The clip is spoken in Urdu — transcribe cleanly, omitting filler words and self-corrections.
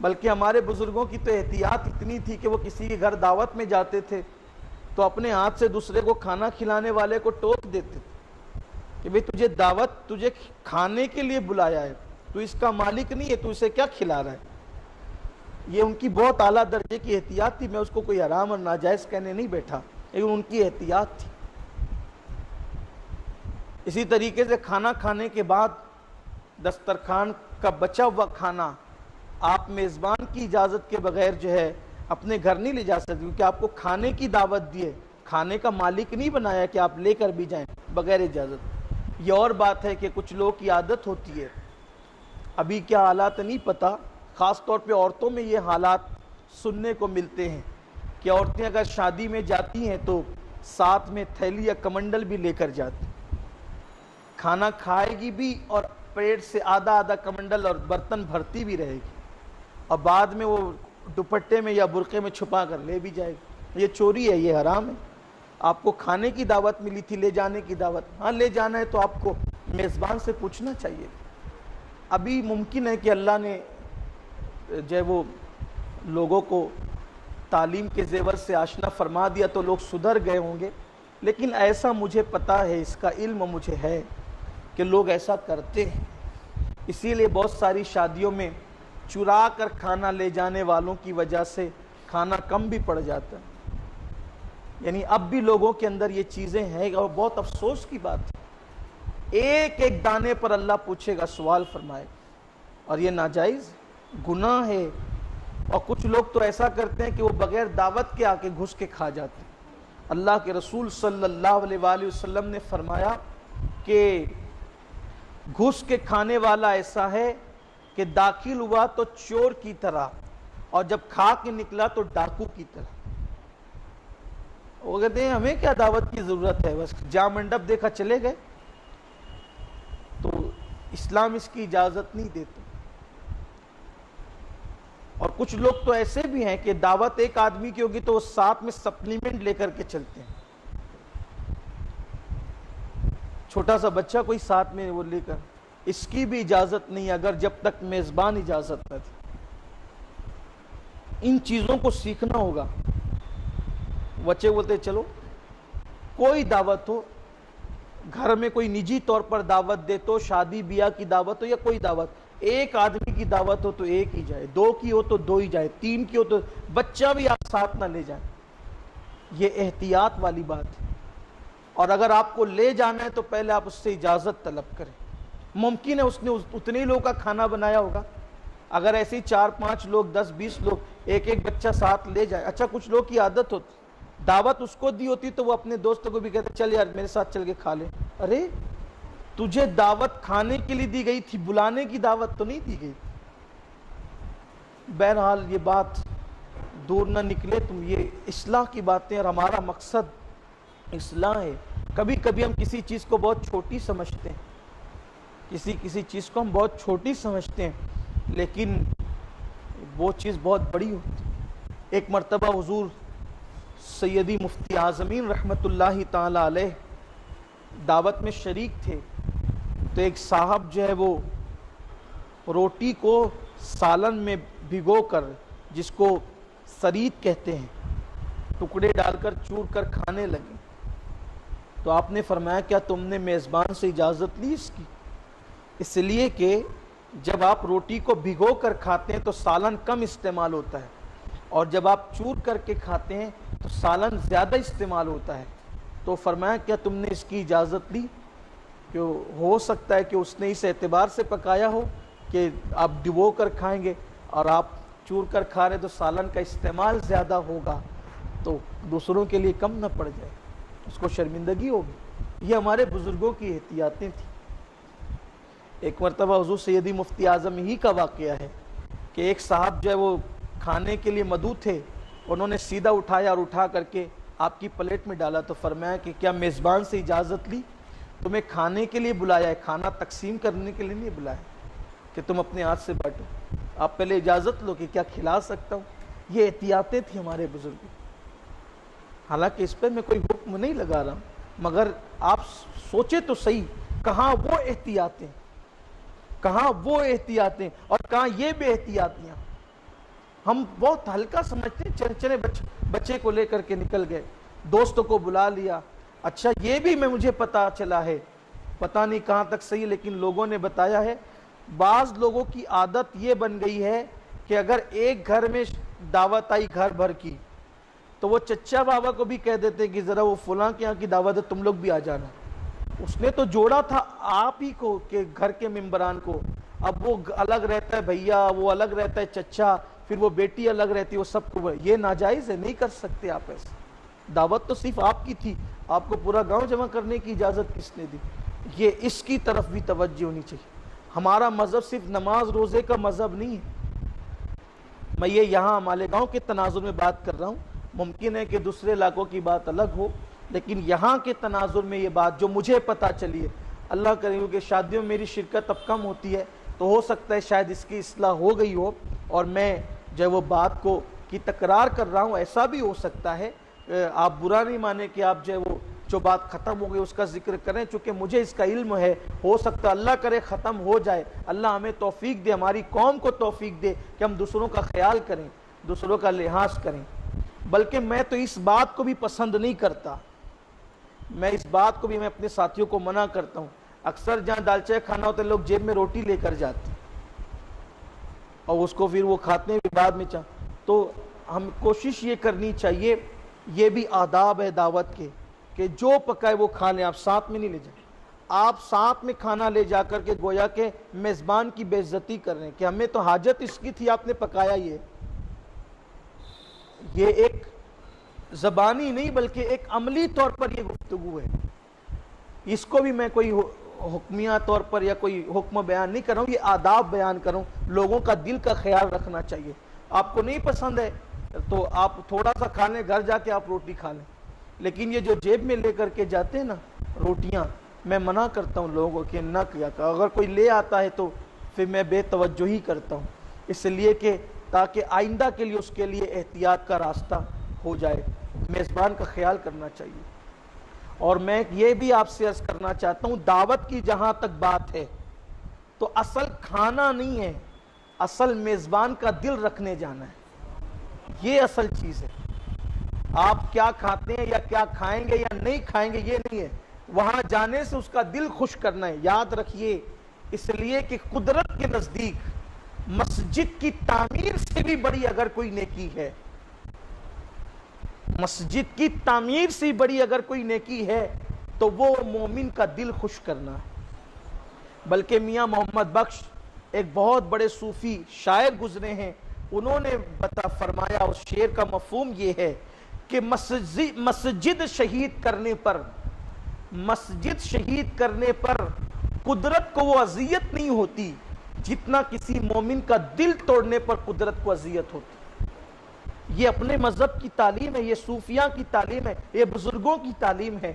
بلکہ ہمارے بزرگوں کی تو احتیاط اتنی تھی کہ وہ کسی کے گھر دعوت میں جاتے تھے تو اپنے ہاتھ سے دوسرے کو کھانا کھلانے والے کو ٹوک دیتے تھے کہ بھئی تجھے کھانے کے لیے بلایا ہے، تو اس کا مالک نہیں ہے، تو اسے کیا کھلا رہا ہے۔ یہ ان کی بہت اعلیٰ درجے کی احتیاط تھی، میں اس کو کوئی حرام اور ناجائز کہنے نہیں بیٹھا، لیکن ان کی احتیاط تھی۔ اسی طریقے سے کھانا کھانے کے بعد دسترخوان کا بچا ہوا کھانا آپ میزبان کی اجازت کے بغیر جو ہے اپنے گھر نہیں لے جا سکتے، کیونکہ آپ کو کھانے کی دعوت دی ہے، کھانے کا مالک نہیں بنایا کہ آپ لے کر بھی جائیں بغیر اجازت۔ یہ اور بات ہے کہ کچھ لوگوں کی عادت ہوتی ہے، ابھی کیا حالات نہیں پتہ، خاص طور پہ عورتوں میں یہ حالات سننے کو ملتے ہیں کہ عورتیں اگر شادی میں جاتی ہیں تو ساتھ میں تھیلی یا کمنڈل بھی لے کر جاتی، کھانا کھائے گی بھی اور پیٹ سے آدھا آدھا کمنڈل اور برتن بھرتی بھی رہے گی، اور بعد میں وہ دوپٹے میں یا برقعے میں چھپا کر لے بھی جائے گی۔ یہ چوری ہے، یہ حرام ہے۔ آپ کو کھانے کی دعوت ملی تھی، لے جانے کی دعوت، ہاں لے جانا ہے تو آپ کو میزبان سے پوچھنا چاہیے۔ ابھی ممکن ہے کہ اللہ نے جو ہے وہ لوگوں کو تعلیم کے زیور سے آشنا فرما دیا تو لوگ سدھر گئے ہوں گے، لیکن ایسا مجھے پتہ ہے، اس کا علم مجھے ہے کہ لوگ ایسا کرتے ہیں۔ اسی لیے بہت ساری شادیوں میں چرا کر کھانا لے جانے والوں کی وجہ سے کھانا کم بھی پڑ جاتا ہے۔ یعنی اب بھی لوگوں کے اندر یہ چیزیں ہیں اور بہت افسوس کی بات ہے، ایک ایک دانے پر اللہ پوچھے گا، سوال فرمائے گا، اور یہ ناجائز گناہ ہے۔ اور کچھ لوگ تو ایسا کرتے ہیں کہ وہ بغیر دعوت کے آ کے گھس کے کھا جاتے ہیں۔ اللہ کے رسول صلی اللہ علیہ وآلہ وسلم نے فرمایا کہ گھس کے کھانے والا ایسا ہے کہ داخل ہوا تو چور کی طرح اور جب کھا کے نکلا تو ڈاکو کی طرح۔ وہ کہتے ہیں ہمیں کیا دعوت کی ضرورت ہے، بس جا منڈپ دیکھا چلے گئے۔ تو اسلام اس کی اجازت نہیں دیتا۔ اور کچھ لوگ تو ایسے بھی ہیں کہ دعوت ایک آدمی کی ہوگی تو وہ ساتھ میں سپلیمنٹ لے کر کے چلتے ہیں، چھوٹا سا بچہ کوئی ساتھ میں وہ لے کر، اس کی بھی اجازت نہیں اگر جب تک میزبان اجازت نہ دے۔ ان چیزوں کو سیکھنا ہوگا۔ بچے بولتے چلو کوئی دعوت ہو، گھر میں کوئی نجی طور پر دعوت دے تو، شادی بیاہ کی دعوت ہو یا کوئی دعوت، ایک آدمی کی دعوت ہو تو ایک ہی جائے، دو کی ہو تو دو ہی جائے، تین کی ہو تو بچہ بھی آپ ساتھ نہ لے جائیں۔ یہ احتیاط والی بات ہے۔ اور اگر آپ کو لے جانا ہے تو پہلے آپ اس سے اجازت طلب کریں۔ ممکن ہے اس نے اتنے لوگوں کا کھانا بنایا ہوگا، اگر ایسے 4-5 لوگ 10-20 لوگ ایک ایک بچہ ساتھ لے جائے۔ اچھا کچھ لوگ کی عادت ہوتی، دعوت اس کو دی ہوتی تو وہ اپنے دوستوں کو بھی کہتے چل یار میرے ساتھ چل کے کھا لے۔ ارے تجھے دعوت کھانے کے لیے دی گئی تھی، بلانے کی دعوت تو نہیں دی گئی۔ بہرحال یہ بات دور نہ نکلے، تم یہ اصلاح کی باتیں، اور ہمارا مقصد اصلاح ہے۔ کبھی کبھی ہم کسی چیز کو بہت چھوٹی سمجھتے ہیں، کسی چیز کو ہم بہت چھوٹی سمجھتے ہیں، لیکن وہ چیز بہت بڑی ہوتی ہے۔ ایک مرتبہ حضور سیدی مفتی اعظمین رحمۃ اللہ تعالی علیہ دعوت میں شریک تھے، تو ایک صاحب جو ہے وہ روٹی کو سالن میں بھگو کر، جس کو سرید کہتے ہیں، ٹکڑے ڈال کر چور کر کھانے لگے۔ تو آپ نے فرمایا کیا تم نے میزبان سے اجازت لی اس کی؟ اس لیے کہ جب آپ روٹی کو بھگو کر کھاتے ہیں تو سالن کم استعمال ہوتا ہے، اور جب آپ چور کر کے کھاتے ہیں تو سالن زیادہ استعمال ہوتا ہے۔ تو فرمایا کیا تم نے اس کی اجازت لی؟ کہ ہو سکتا ہے کہ اس نے اس اعتبار سے پکایا ہو کہ آپ ڈبو کر کھائیں گے اور آپ چور کر کھا رہے تو سالن کا استعمال زیادہ ہوگا، تو دوسروں کے لیے کم نہ پڑ جائے، اس کو شرمندگی ہوگی۔ یہ ہمارے بزرگوں کی احتیاطیں تھیں۔ ایک مرتبہ حضور سیدی مفتی اعظم ہی کا واقعہ ہے کہ ایک صاحب جو ہے وہ کھانے کے لیے مدعو تھے، انہوں نے سیدھا اٹھایا اور اٹھا کر کے آپ کی پلیٹ میں ڈالا، تو فرمایا کہ کیا میزبان سے اجازت لی؟ تمہیں کھانے کے لیے بلایا ہے، کھانا تقسیم کرنے کے لیے نہیں بلایا کہ تم اپنے ہاتھ سے بانٹو، آپ پہلے اجازت لو کہ کیا کھلا سکتا ہوں۔ یہ احتیاطیں تھیں ہمارے بزرگوں۔ حالانکہ اس پہ میں کوئی حکم نہیں لگا رہا، مگر آپ سوچے تو صحیح، کہاں وہ احتیاطیں، کہاں وہ احتیاطیں اور کہاں یہ بے احتیاطیاں۔ ہم بہت ہلکا سمجھتے ہیں، چلے بچے کو لے کر کے نکل گئے، دوستوں کو بلا لیا. اچھا یہ بھی مجھے پتا چلا ہے، پتہ نہیں کہاں تک صحیح، لیکن لوگوں نے بتایا ہے، بعض لوگوں کی عادت یہ بن گئی ہے کہ اگر ایک گھر میں دعوت آئی گھر بھر کی تو وہ چچا بابا کو بھی کہہ دیتے کہ ذرا وہ فلاں کے یہاں کی دعوت ہے تم لوگ بھی آ جانا. اس نے تو جوڑا تھا آپ ہی کو کہ گھر کے ممبران کو، اب وہ الگ رہتا ہے بھیا، وہ الگ رہتا ہے چچا، پھر وہ بیٹی الگ رہتی ہے، وہ سب کو یہ ناجائز ہے، نہیں کر سکتے آپ ایسے. دعوت تو صرف آپ کی تھی، آپ کو پورا گاؤں جمع کرنے کی اجازت کس نے دی؟ یہ اس کی طرف بھی توجہ ہونی چاہیے. ہمارا مذہب صرف نماز روزے کا مذہب نہیں ہے. میں یہ یہاں مالیگاؤں کے تناظر میں بات کر رہا ہوں، ممکن ہے کہ دوسرے علاقوں کی بات الگ ہو، لیکن یہاں کے تناظر میں یہ بات جو مجھے پتہ چلی ہے، اللہ کرے کہ شادیوں میں میری شرکت اب کم ہوتی ہے تو ہو سکتا ہے شاید اس کی اصلاح ہو گئی ہو اور میں جو وہ بات کو کی تکرار کر رہا ہوں. ایسا بھی ہو سکتا ہے، آپ برا نہیں مانیں کہ آپ جو بات ختم ہو گئی اس کا ذکر کریں، چونکہ مجھے اس کا علم ہے، ہو سکتا اللہ کرے ختم ہو جائے. اللہ ہمیں توفیق دے، ہماری قوم کو توفیق دے کہ ہم دوسروں کا خیال کریں، دوسروں کا لحاظ کریں. بلکہ میں تو اس بات کو بھی پسند نہیں کرتا، میں اس بات کو بھی میں اپنے ساتھیوں کو منع کرتا ہوں. اکثر جہاں دال چائے کھانا ہوتا ہے لوگ جیب میں روٹی لے کر جاتے ہیں اور اس کو پھر وہ کھاتے ہیں بعد میں تو ہم کوشش یہ کرنی چاہیے، یہ بھی آداب ہے دعوت کے کہ جو پکائے وہ کھا لیں، آپ ساتھ میں نہیں لے جائیں. آپ ساتھ میں کھانا لے جا کر کے گویا کہ میزبان کی بے عزتی کر رہے ہیں کہ ہمیں تو حاجت اس کی تھی، آپ نے پکایا. یہ ایک زبانی نہیں بلکہ ایک عملی طور پر یہ گفتگو ہے. اس کو بھی میں کوئی حکمیہ طور پر یا کوئی حکم بیان نہیں کر رہا ہوں، یہ آداب بیان کر رہا ہوں. لوگوں کا دل کا خیال رکھنا چاہیے. آپ کو نہیں پسند ہے تو آپ تھوڑا سا کھا لیں، گھر جا کے آپ روٹی کھا لیں، لیکن یہ جو جیب میں لے کر کے جاتے ہیں نا روٹیاں، میں منع کرتا ہوں لوگوں کو کہ نہ کیا کر. اگر کوئی لے آتا ہے تو پھر میں بے توجہی کرتا ہوں، اس لیے کہ تاکہ آئندہ کے لیے اس کے لیے احتیاط کا راستہ ہو جائے. میزبان کا خیال کرنا چاہیے. اور میں یہ بھی آپ سے عرض کرنا چاہتا ہوں، دعوت کی جہاں تک بات ہے تو اصل کھانا نہیں ہے، اصل میزبان کا دل رکھنے جانا ہے. یہ اصل چیز ہے. آپ کیا کھاتے ہیں یا کیا کھائیں گے یا نہیں کھائیں گے یہ نہیں ہے، وہاں جانے سے اس کا دل خوش کرنا ہے. یاد رکھیے، اس لیے کہ قدرت کے نزدیک مسجد کی تعمیر سے بھی بڑی اگر کوئی نیکی ہے، مسجد کی تعمیر سے بڑی اگر کوئی نیکی ہے تو وہ مومن کا دل خوش کرنا ہے. بلکہ میاں محمد بخش ایک بہت بڑے صوفی شاعر گزرے ہیں، انہوں نے فرمایا، اس شعر کا مفہوم یہ ہے کہ مسجد شہید کرنے پر قدرت کو وہ اذیت نہیں ہوتی جتنا کسی مومن کا دل توڑنے پر قدرت کو اذیت ہوتی. یہ اپنے مذہب کی تعلیم ہے، یہ صوفیاء کی تعلیم ہے، یہ بزرگوں کی تعلیم ہے.